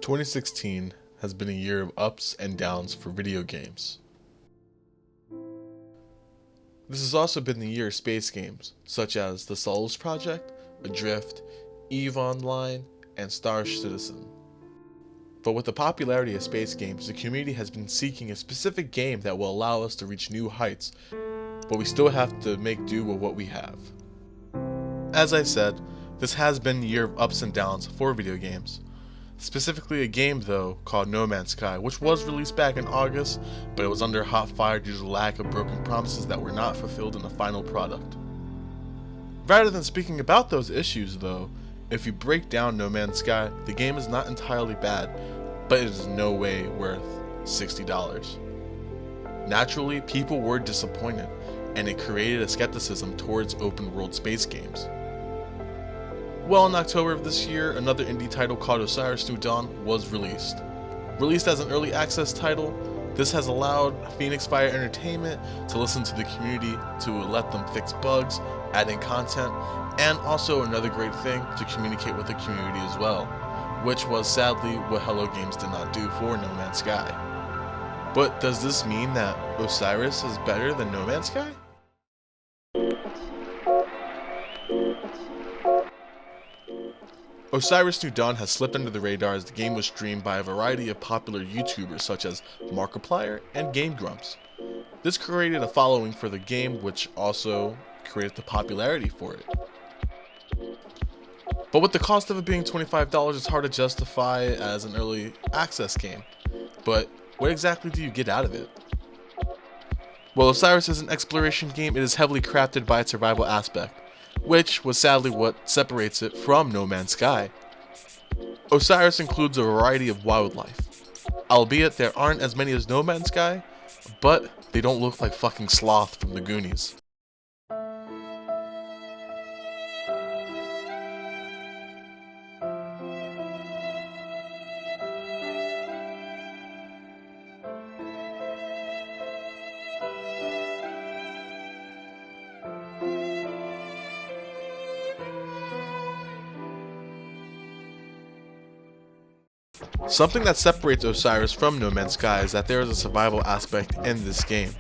2016 has been a year of ups and downs for video games. This has also been the year of space games, such as the Solus Project, Adrift, EVE Online, and Star Citizen. But with the popularity of space games, the community has been seeking a specific game that will allow us to reach new heights, but we still have to make do with what we have. As I said, this has been the year of ups and downs for video games. Specifically a game though called NoMan'sSky, which was released back in August, but it was under hot fire due to the lack of broken promises that were not fulfilled in the final product. Rather than speaking about those issues though, if you break down NoMan'sSky, the game is not entirely bad, but it is no way worth $60. Naturally, people were disappointed, and it created a skepticism towards open world space games. Well, in October of this year, another indie title called Osiris New Dawn was released. Released as an early access title, this has allowed Phoenix Fire Entertainment to listen to the community to let them fix bugs, add in content, and also another great thing, to communicate with the community as well, which was sadly what Hello Games did not do for NoMan'sSky. But does this mean that Osiris is better than NoMan'sSky? Osiris New Dawn has slipped under the radar as the game was streamed by a variety of popular YouTubers such as Markiplier and Game Grumps. This created a following for the game, which also created the popularity for it. But with the cost of it being $25, it's hard to justify as an early access game. But what exactly do you get out of it? Well, Osiris is an exploration game. It is heavily crafted by its survival aspect, which was sadly what separates it from NoMan'sSky. Osiris includes a variety of wildlife, albeit there aren't as many as NoMan'sSky, but they don't look like fucking Sloth from the Goonies. Something that separates Osiris from NoMan'sSky is that there is a survival aspect in this game.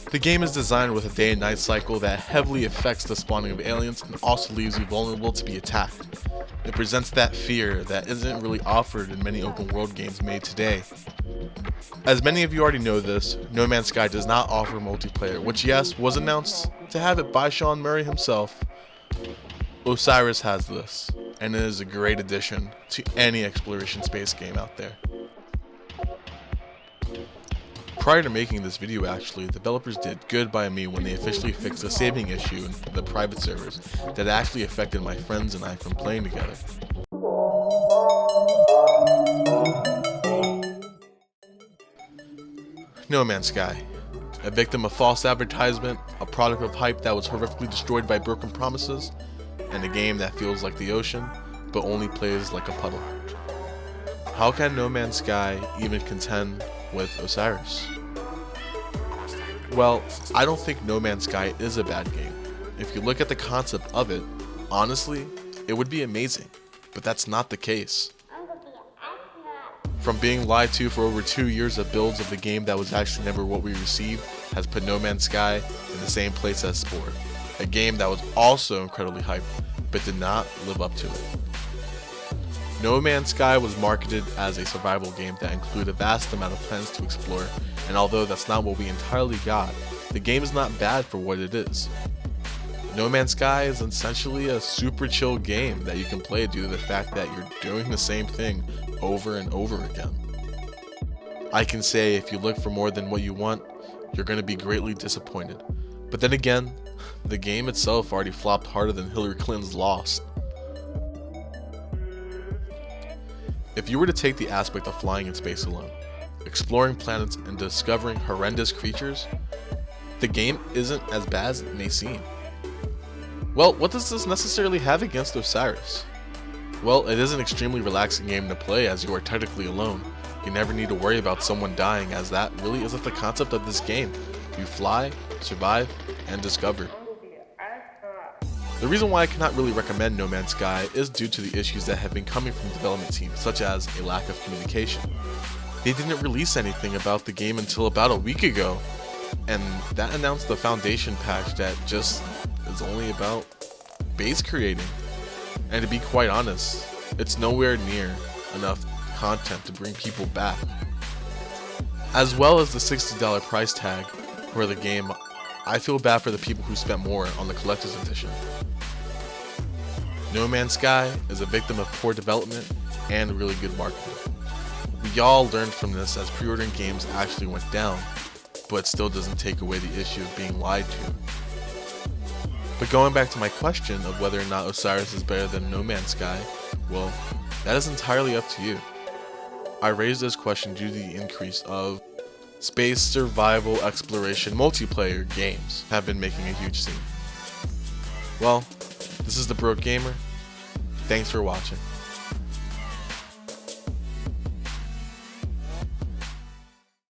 The game is designed with a day and night cycle that heavily affects the spawning of aliens and also leaves you vulnerable to be attacked. It presents that fear that isn't really offered in many open world games made today. As many of you already know this, NoMan'sSky does not offer multiplayer, which yes, was announced to have it by Sean Murray himself. Osiris has this, and it is a great addition to any exploration space game out there. Prior to making this video actually, developers did good by me when they officially fixed a saving issue in the private servers that actually affected my friends and I from playing together. NoMan'sSky, a victim of false advertisement, a product of hype that was horrifically destroyed by broken promises, and a game that feels like the ocean, but only plays like a puddle. How can NoMan'sSky even contend with Osiris? Well, I don't think NoMan'sSky is a bad game. If you look at the concept of it, honestly, it would be amazing, but that's not the case. From being lied to for over 2 years of builds of the game that was actually never what we received has put NoMan'sSky in the same place as Spore, a game that was also incredibly hyped, but did not live up to it. NoMan'sSky was marketed as a survival game that included a vast amount of planets to explore, and although that's not what we entirely got, the game is not bad for what it is. NoMan'sSky is essentially a super chill game that you can play due to the fact that you're doing the same thing over and over again. I can say if you look for more than what you want, you're going to be greatly disappointed. But then again, the game itself already flopped harder than Hillary Clinton's Lost. If you were to take the aspect of flying in space alone, exploring planets and discovering horrendous creatures, the game isn't as bad as it may seem. Well, what does this necessarily have against Osiris? Well, it is an extremely relaxing game to play as you are technically alone. You never need to worry about someone dying, as that really isn't the concept of this game. You fly, survive, and discover. The reason why I cannot really recommend No Man's Sky is due to the issues that have been coming from development teams, such as a lack of communication. They didn't release anything about the game until about a week ago, and that announced the foundation patch that just is only about base creating. And to be quite honest, it's nowhere near enough content to bring people back. As well as the $60 price tag for the game, I feel bad for the people who spent more on the collector's edition. No Man's Sky is a victim of poor development and really good marketing. We all learned from this as pre-ordering games actually went down, but it still doesn't take away the issue of being lied to. But going back to my question of whether or not Osiris is better than No Man's Sky, well, that is entirely up to you. I raised this question due to the increase of space survival exploration multiplayer games have been making a huge scene. Well, this is the Broke Gamer. Thanks for watching.